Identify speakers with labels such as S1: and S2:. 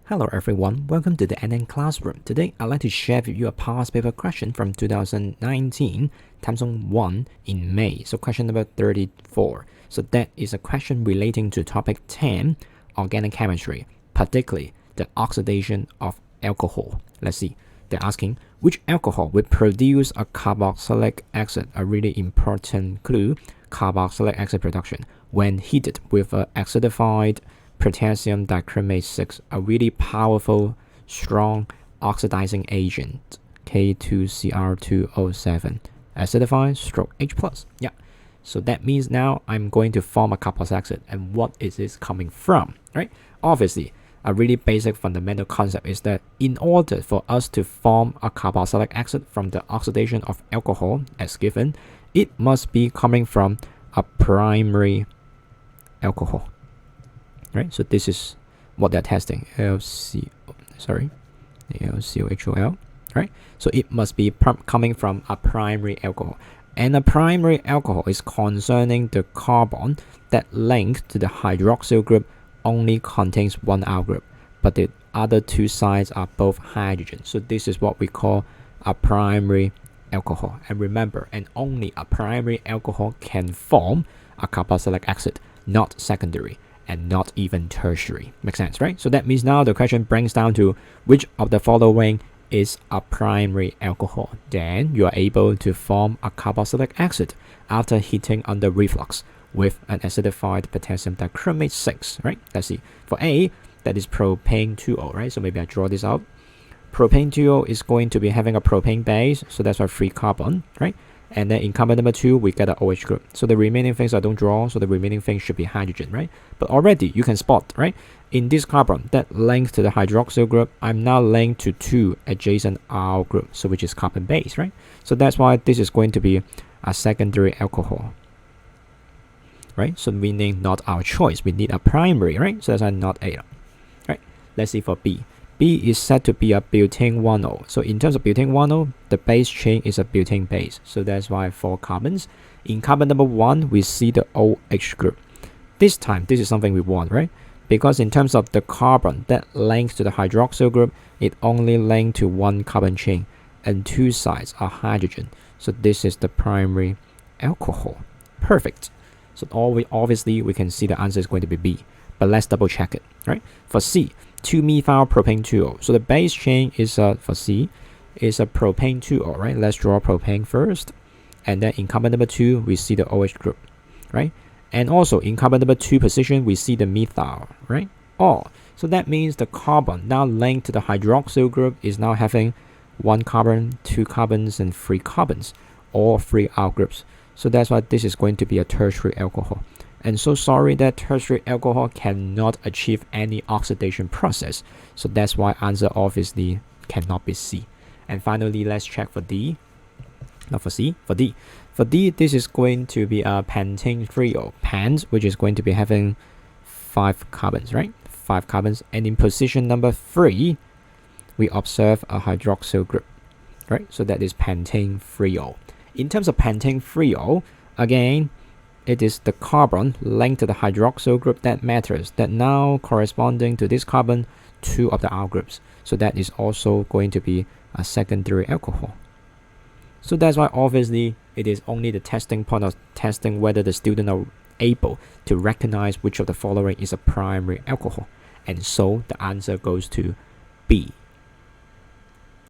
S1: Hello everyone, welcome to the NN Classroom. Today I'd like to share with you a past paper question from 2019, time zone 1 in May. So question number 34. So that is a question relating to topic 10, organic chemistry, particularly the oxidation of alcohol. Let's see. They're asking which alcohol will produce a carboxylic acid, a really important clue, carboxylic acid production, when heated with an acidified potassium dichromate 6, a really powerful, strong oxidizing agent, K2Cr2O7, acidified stroke H+. Yeah. So that means now I'm going to form a carboxylic acid. And what is this coming from? Right? Obviously, a really basic fundamental concept is that in order for us to form a carboxylic acid from the oxidation of alcohol as given, it must be coming from a primary alcohol. Right, so this is what they're testing, LCOHOL, right? So it must be coming from a primary alcohol. And a primary alcohol is concerning the carbon that linked to the hydroxyl group only contains one R group, but the other two sides are both hydrogen. So this is what we call a primary alcohol. And remember, and only a primary alcohol can form a carboxylic acid, not secondary and not even tertiary. Makes sense, right? So that means now the question brings down to which of the following is a primary alcohol. Then you are able to form a carboxylic acid after heating under reflux with an acidified potassium dichromate 6, right? Let's see. For A, that is propane 2O, right? So maybe I draw this out. Propane 2O is going to be having a propane base, so that's our free carbon, right? And then in carbon number 2, we get an OH group. So the remaining things I don't draw, so the remaining thing should be hydrogen, right? But already you can spot, right? In this carbon that links to the hydroxyl group, I'm now linked to two adjacent R groups, so which is carbon base, right? So that's why this is going to be a secondary alcohol, right? So meaning not our choice. We need a primary, right? So that's why not A, right? Let's see for B. B is said to be a butane 1O. So in terms of butane 1O, the base chain is a butane base. So that's why 4 carbons. In carbon number 1, we see the OH group. This time, this is something we want, right? Because in terms of the carbon that links to the hydroxyl group, it only links to one carbon chain and two sides are hydrogen. So this is the primary alcohol. Perfect. So obviously we can see the answer is going to be B. But let's double check it, right? For C, 2-methyl propane 2O. So the base chain is for C is a propane 2O, right? Let's draw propane first, and then in carbon number 2 we see the OH group, right? And also in carbon number 2 position we see the methyl, right? So that means the carbon now linked to the hydroxyl group is now having 1 carbon, 2 carbons, and 3 carbons, all 3 R groups. So that's why this is going to be a tertiary alcohol. And so sorry that tertiary alcohol cannot achieve any oxidation process. So that's why answer obviously cannot be C. And finally, let's check for D. Not for C, for D. For D, this is going to be a pentane 3O. Pent, which is going to be having 5 carbons, right? 5 carbons. And in position number 3, we observe a hydroxyl group, right? So that is pentane 3O. In terms of pentane 3O, again, it is the carbon linked to the hydroxyl group that matters, that now corresponding to this carbon, 2 of the R groups. So that is also going to be a secondary alcohol. So that's why obviously it is only the testing point of testing whether the student are able to recognize which of the following is a primary alcohol. And so the answer goes to B.